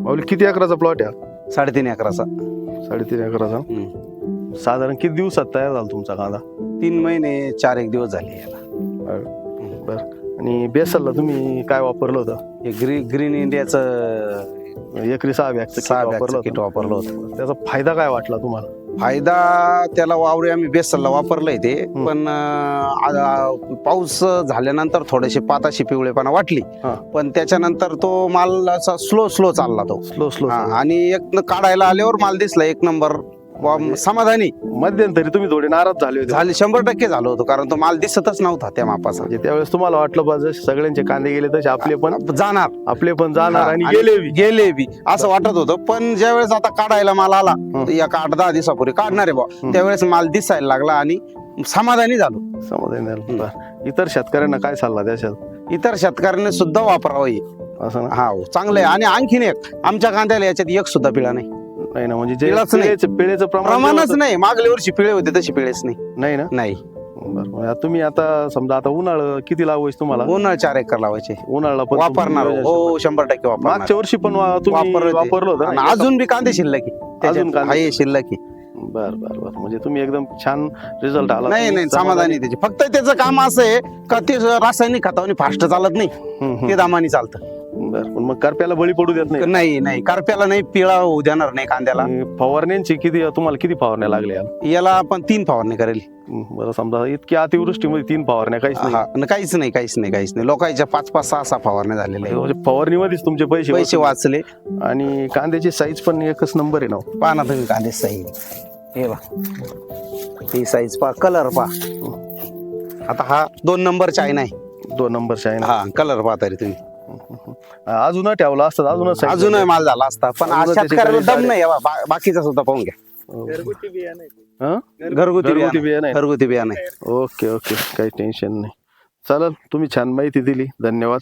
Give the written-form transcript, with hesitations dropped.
माऊली किती एकराचा प्लॉट आहे? 3.5 एकराचा. 3.5 एकराचा. साधारण किती दिवसात तयार झाला तुमचा कांदा? 3 महिने 4 एक दिवस झाले याला. बर. आणि बेसलला तुम्ही काय वापरलं होतं? हे ग्रीन इंडियाचं एकरी 6 बॅगचं किट वापरलं होतं. त्याचा फायदा काय वाटला तुम्हाला? फायदा त्याला वावरे आम्ही बेसलला वापरलंय ते, पण पाऊस झाल्यानंतर थोडेसे पाताशी पिवळेपणा वाटली, पण त्याच्यानंतर तो माल असा स्लो चालला तो. स्लो आणि एक काढायला आल्यावर माल दिसला एक नंबर, समाधानी. मध्यंतरी तुम्ही थोडे नाराज झाले होते. 100% झालो होतो, कारण तो माल दिसतच नव्हता त्या मापाचा. म्हणजे त्यावेळेस तुम्हाला वाटलं बा जसे सगळ्यांचे कांदे गेले तसे आपले पण जाणार आणि आणि गेले बी असं वाटत होतं. पण ज्यावेळेस आता काढायला माल आला, एक 8-10 दिवसापूर्वी काढणारे बा, त्यावेळेस माल दिसायला लागला आणि समाधानी झालो. इतर शेतकऱ्यांना काय सल्ला द्याल? इतर शेतकऱ्यांनी सुद्धा वापरावं हे. असं हा चांगलं आहे. आणि आणखीन एक, आमच्या कांद्याला याच्यात एक सुद्धा पिळा नाही ना, म्हणजे पिळेचं प्रमाणच नाही. मागल्या वर्षी पिळे होते तशी पिळेच नाही ना. नाही. बरं. तुम्ही आता समजा आता उन्हाळा किती लावायचं तुम्हाला? उन्हाळा 4 एकर लावायचे. उन्हाळा वापरणार हो 100% वापरणार. मागच्या वर्षी पण वापरलं होतं आणि अजून बी कांदे शिल्लक आहे शिल्लक. बर. म्हणजे तुम्ही एकदम छान रिझल्ट आला. नाही समाधानी त्याचे. फक्त त्याचं काम असं आहे का ते रासायनिक खतावणी फास्ट चालत नाही, ते दामानी चालतं. पण मग करप्याला बळी पडू देत नाही? नाही करप्याला नाही, पिळा होऊ देणार नाही कांद्याला. फवारण्यांची तुम्हाला किती फवारण्या लागल्या? याला आपण 3 फवारणी करेल. बरं, समजा इतक्या अतिवृष्टीमध्ये 3 फवारण्या काहीच नाही. लोकांच्या 5-5, 6-6 फवारण्या झालेल्या आहे. फवारणीमध्येच तुमचे पैसे वाचले. आणि कांद्याची साईज पण एकच नंबर आहे ना. पहा ना तुम्ही कांदे साईज, हे बा ही साईज पहा, कलर पहा. आता हा 2 नंबर चायना आहे. 2 नंबर चायना. हा कलर पहा तरी तुम्ही. अजून ठेवला असता अजून माल झाला असता, पण शेतकऱ्याला दम नाही. बाकीचा सुद्धा पाहून घ्या. घरगुती बियाणे. ओके काही टेन्शन नाही. चालेल, तुम्ही छान माहिती दिली. धन्यवाद.